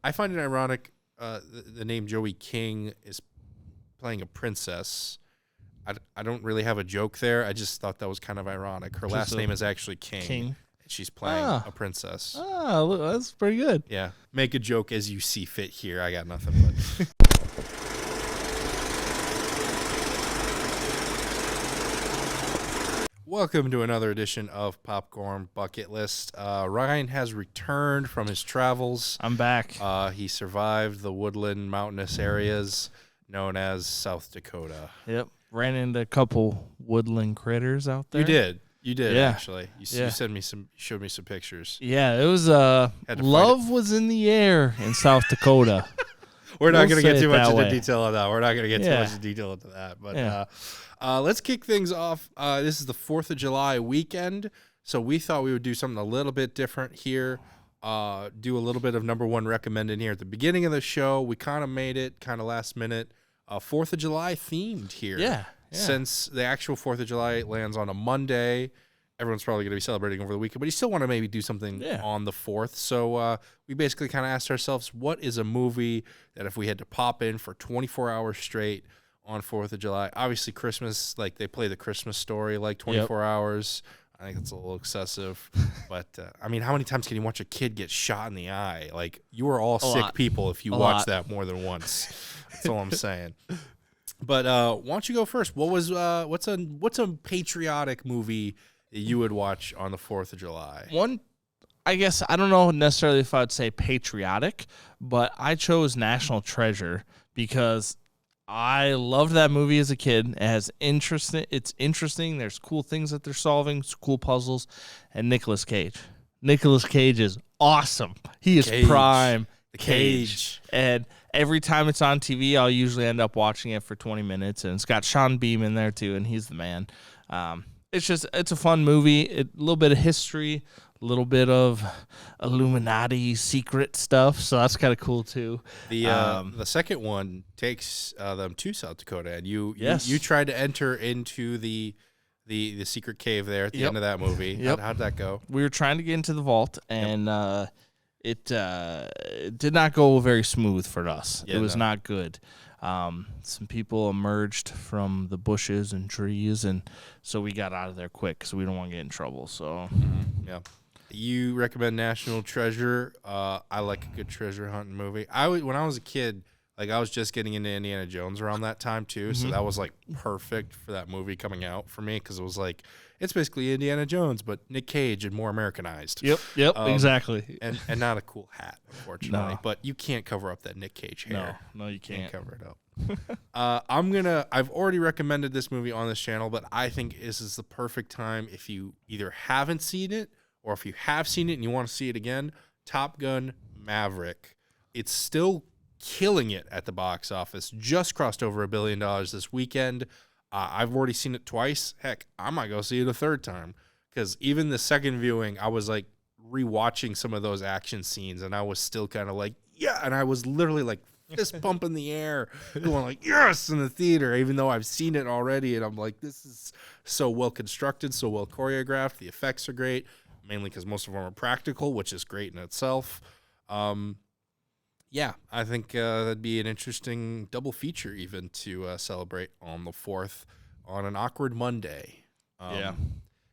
I find it ironic the name Joey King is playing a princess. I don't really have a joke there. I just thought that was kind of ironic. Her last name is actually King. And she's playing a princess. Oh, that's pretty good. Yeah. Make a joke as you see fit here. I got nothing but... Welcome to another edition of Popcorn Bucket List. Ryan has returned from his travels. I'm back. He survived the woodland mountainous areas known as South Dakota. Yep. Ran into a couple woodland critters out there. You did yeah. Actually. You showed me some pictures. Yeah, it was love was in the air in South Dakota. We're not going to get too much into detail on that. We're not going to get too much detail into that. But let's kick things off. This is the 4th of July weekend, so we thought we would do something a little bit different here. Do a little bit of number one recommended here at the beginning of the show. We kind of made it kind of last minute. 4th of July themed here. Yeah. Since the actual 4th of July lands on a Monday, everyone's probably going to be celebrating over the weekend, but you still want to maybe do something on the 4th. So we basically kind of asked ourselves, what is a movie that if we had to pop in for 24 hours straight on 4th of July? Obviously, Christmas, like they play the Christmas Story like 24 hours. I think it's a little excessive. But, I mean, how many times can you watch a kid get shot in the eye? Like, you are all sick people if you watch that more than once. That's all I'm saying. But why don't you go first? What's a patriotic movie that you would watch on the 4th of July? One, I guess, I don't know necessarily if I would say patriotic, but I chose National Treasure because I loved that movie as a kid. It's interesting. There's cool things that they're solving, cool puzzles, and Nicolas Cage. Nicolas Cage is awesome. He is prime. The Cage. And every time it's on TV, I'll usually end up watching it for 20 minutes, and it's got Sean Bean in there too, and he's the man. It's a fun movie. A little bit of history, a little bit of Illuminati secret stuff, so that's kind of cool too. The second one takes them to South Dakota, and you tried to enter into the secret cave there at the end of that movie. Yep. How'd that go? We were trying to get into the vault, and it did not go very smooth for us. It was not good. Some people emerged from the bushes and trees, and so we got out of there quick because we don't want to get in trouble. So, yeah. You recommend National Treasure. I like a good treasure hunting movie. When I was a kid, like I was just getting into Indiana Jones around that time too, so that was like perfect for that movie coming out for me because it was like it's basically Indiana Jones, but Nick Cage and more Americanized. Yep, exactly. And not a cool hat, unfortunately. No. But you can't cover up that Nick Cage hair. No, you can't. Cover it up. I've already recommended this movie on this channel, but I think this is the perfect time if you either haven't seen it or if you have seen it and you want to see it again. Top Gun Maverick. It's still killing it at the box office. Just crossed over $1 billion this weekend. I've already seen it twice. Heck, I might go see it a third time because even the second viewing, I was like rewatching some of those action scenes, and I was still kind of like, yeah, and I was literally like fist pump in the air, going like, yes, in the theater, even though I've seen it already, and I'm like, this is so well constructed, so well choreographed. The effects are great, mainly because most of them are practical, which is great in itself. Yeah, I think that'd be an interesting double feature even to celebrate on the 4th on an awkward Monday.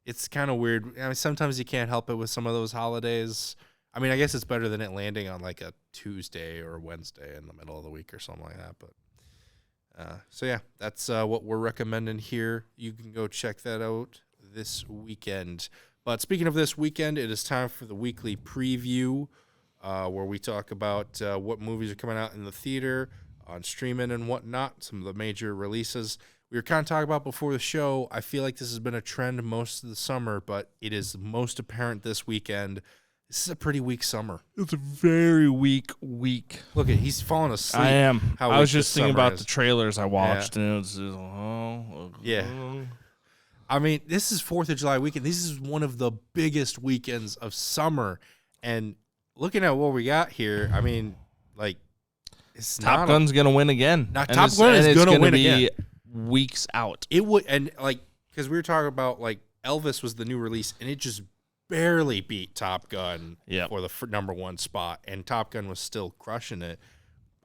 It's kind of weird. I mean, sometimes you can't help it with some of those holidays. I mean, I guess it's better than it landing on like a Tuesday or Wednesday in the middle of the week or something like that. But so yeah, that's what we're recommending here. You can go check that out this weekend. But speaking of this weekend, it is time for the weekly preview. Where we talk about what movies are coming out in the theater, on streaming and whatnot, some of the major releases. We were kind of talking about before the show. I feel like this has been a trend most of the summer, but it is most apparent this weekend. This is a pretty weak summer. It's a very weak week. Look, he's falling asleep. I am. I was just thinking about the trailers I watched, and it was just, I mean, this is 4th of July weekend. This is one of the biggest weekends of summer, and looking at what we got here, I mean, like, it's Top Gun's going to win again. Top Gun is going to win again. Weeks out. It would, and like, because we were talking about like Elvis was the new release, and it just barely beat Top Gun Yep. for the number one spot, and Top Gun was still crushing it.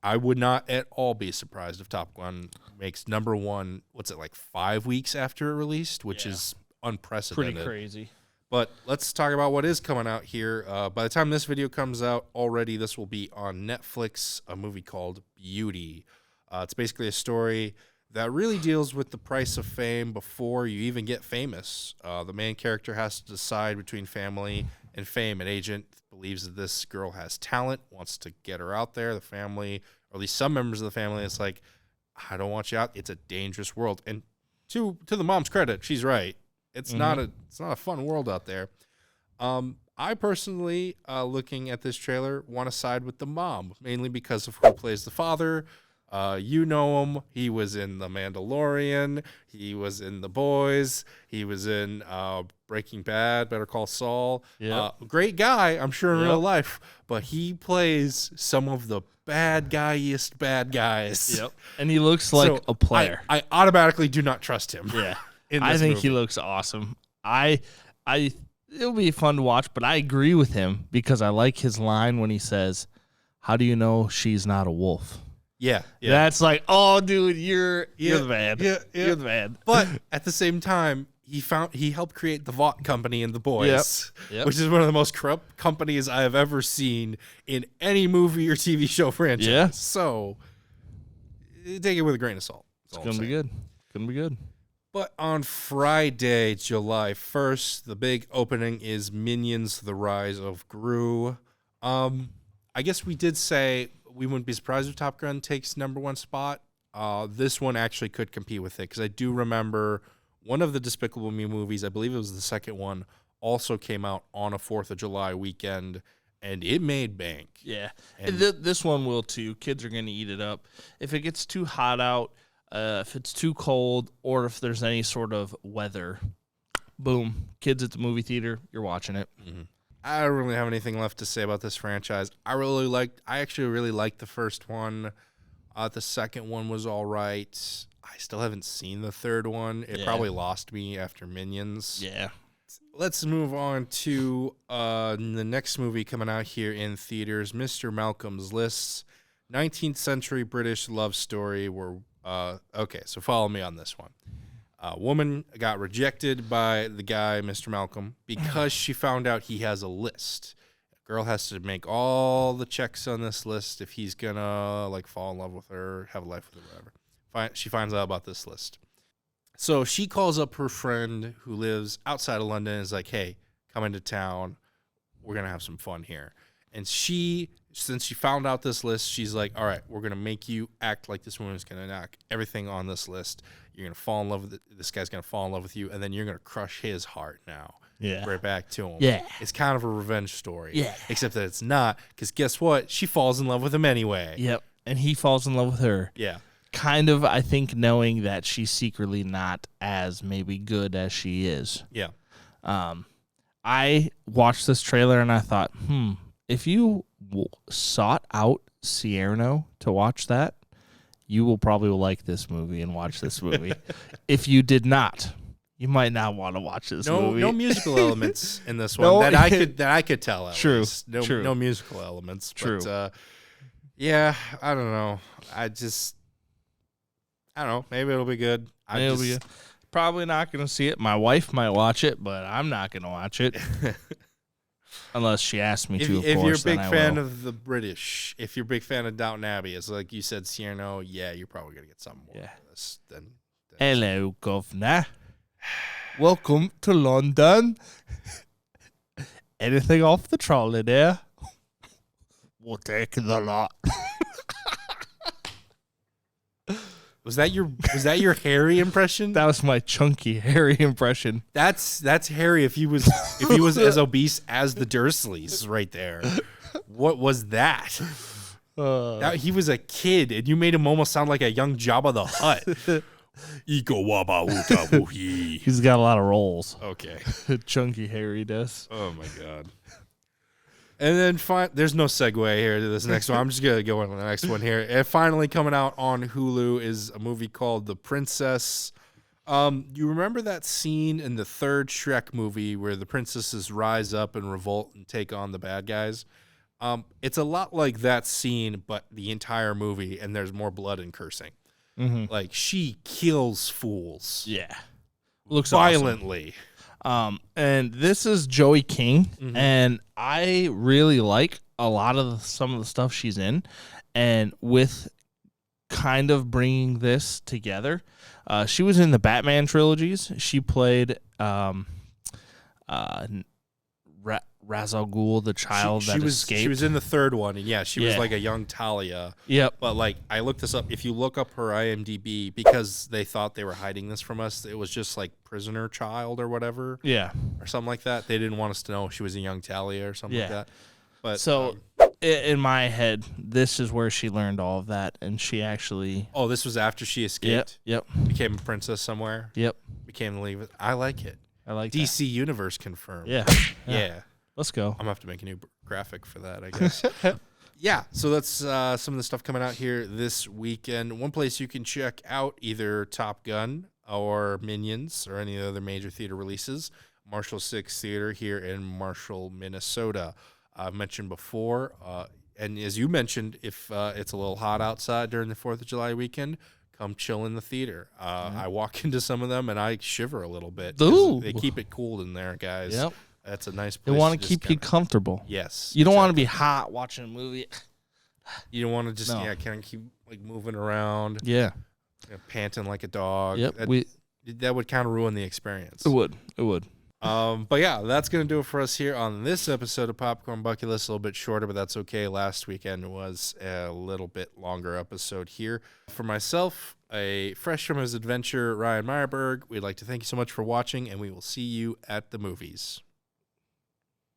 I would not at all be surprised if Top Gun makes number one, what's it, like 5 weeks after it released, which is unprecedented. Pretty crazy. But let's talk about what is coming out here. By the time this video comes out, already this will be on Netflix, a movie called Beauty. It's basically a story that really deals with the price of fame before you even get famous. The main character has to decide between family and fame. An agent believes that this girl has talent, wants to get her out there. The family, or at least some members of the family, it's like, I don't want you out. It's a dangerous world. And to the mom's credit, she's right. It's not a fun world out there. I personally, looking at this trailer, want to side with the mom, mainly because of who plays the father. You know him. He was in The Mandalorian. He was in The Boys. He was in Breaking Bad, Better Call Saul. Great guy, I'm sure, in real life. But he plays some of the bad guys. Yep. And he looks like a player. I automatically do not trust him. Yeah. I think he looks awesome. It'll be fun to watch, but I agree with him because I like his line when he says, "How do you know she's not a wolf?" Yeah. That's like, oh, dude, you're the man. You're the man. But at the same time, he helped create the Vought company in The Boys, Yep. which is one of the most corrupt companies I have ever seen in any movie or TV show franchise. Yeah. So take it with a grain of salt. It's gonna be good. Gonna be good. But on Friday, July 1st, the big opening is Minions: The Rise of Gru. I guess we did say we wouldn't be surprised if Top Gun takes number one spot. This one actually could compete with it because I do remember one of the Despicable Me movies, I believe it was the second one, also came out on a 4th of July weekend, and it made bank. Yeah, and this one will too. Kids are going to eat it up. If it gets too hot out, if it's too cold, or if there's any sort of weather, boom, kids at the movie theater, you're watching it. Mm-hmm. I don't really have anything left to say about this franchise. I actually really liked the first one. The second one was all right. I still haven't seen the third one. It probably lost me after Minions. Yeah. Let's move on to the next movie coming out here in theaters, Mr. Malcolm's List, 19th century British love story. Okay, so follow me on this one. A woman got rejected by the guy, Mr. Malcolm, because she found out he has a list. A girl has to make all the checks on this list if he's gonna fall in love with her, have a life with her, whatever. She finds out about this list. So she calls up her friend who lives outside of London and is like, hey, come into town. We're gonna have some fun here. And since she found out this list, she's like, all right, we're going to make you act like this woman's going to knock everything on this list. You're going to fall in love with it. This guy's going to fall in love with you, and then you're going to crush his heart now. Yeah. Right back to him. Yeah. It's kind of a revenge story. Yeah. Except that it's not, because guess what? She falls in love with him anyway. Yep. And he falls in love with her. Yeah. Kind of, I think, knowing that she's secretly not as maybe good as she is. Yeah. I watched this trailer and I thought, if you sought out Cierno to watch that, you will probably like this movie and watch this movie. If you did not, you might not want to watch this movie. No musical elements in this one that I could tell. At True. least. No musical elements. True. But, yeah, I don't know. I don't know. Maybe it'll be good. It'll be good. Probably not going to see it. My wife might watch it, but I'm not going to watch it. Unless she asks me to, if you're a big fan of the British, if you're a big fan of Downton Abbey, it's like you said, Cierno, you're probably going to get something more of this. Hello, governor. Welcome to London. Anything off the trolley there? We'll take the lot. Was that your Harry impression? That was my chunky Harry impression. That's Harry if he was as obese as the Dursleys right there. What was that? He was a kid and you made him almost sound like a young Jabba the Hutt. He's got a lot of rolls. Okay. Chunky Harry does. Oh my god. And then there's no segue here to this next one. I'm just going to go on to the next one here. And finally coming out on Hulu is a movie called The Princess. You remember that scene in the third Shrek movie where the princesses rise up and revolt and take on the bad guys? It's a lot like that scene, but the entire movie, and there's more blood and cursing. Mm-hmm. Like, she kills fools. Yeah. Looks violently. Awesome. And this is Joey King, and I really like a lot of some of the stuff she's in, and with kind of bringing this together. She was in the Batman trilogies. She played Ra's al Ghul, the child that escaped. She was in the third one, and she was like a young Talia. Yep. But like, I looked this up. If you look up her IMDb, because they thought they were hiding this from us, it was just like prisoner child or whatever. Yeah. Or something like that. They didn't want us to know she was a young Talia or something like that. But so in my head, this is where she learned all of that, and she actually. Oh, this was after she escaped. Yep. Became a princess somewhere. Yep. Became the lead. I like it. I like DC Universe confirmed. Yeah. Let's go. I'm gonna have to make a new graphic for that, I guess. Yeah, so that's some of the stuff coming out here this weekend. One place you can check out either Top Gun or Minions or any other major theater releases, Marshall 6 Theater here in Marshall, Minnesota. I've mentioned before, and as you mentioned, if it's a little hot outside during the 4th of July weekend, come chill in the theater. I walk into some of them and I shiver a little bit. They keep it cool in there, guys. Yep. That's a nice place. They want to keep you comfortable. Yes. You don't want to be hot watching a movie. You don't want to just kind of keep like moving around. Yeah. Panting like a dog. Yep. That would kind of ruin the experience. It would. But yeah, that's going to do it for us here on this episode of Popcorn Bucket List. A little bit shorter, but that's okay. Last weekend was a little bit longer episode here. For myself, a fresh from his adventure, Ryan Meyerberg, we'd like to thank you so much for watching, and we will see you at the movies.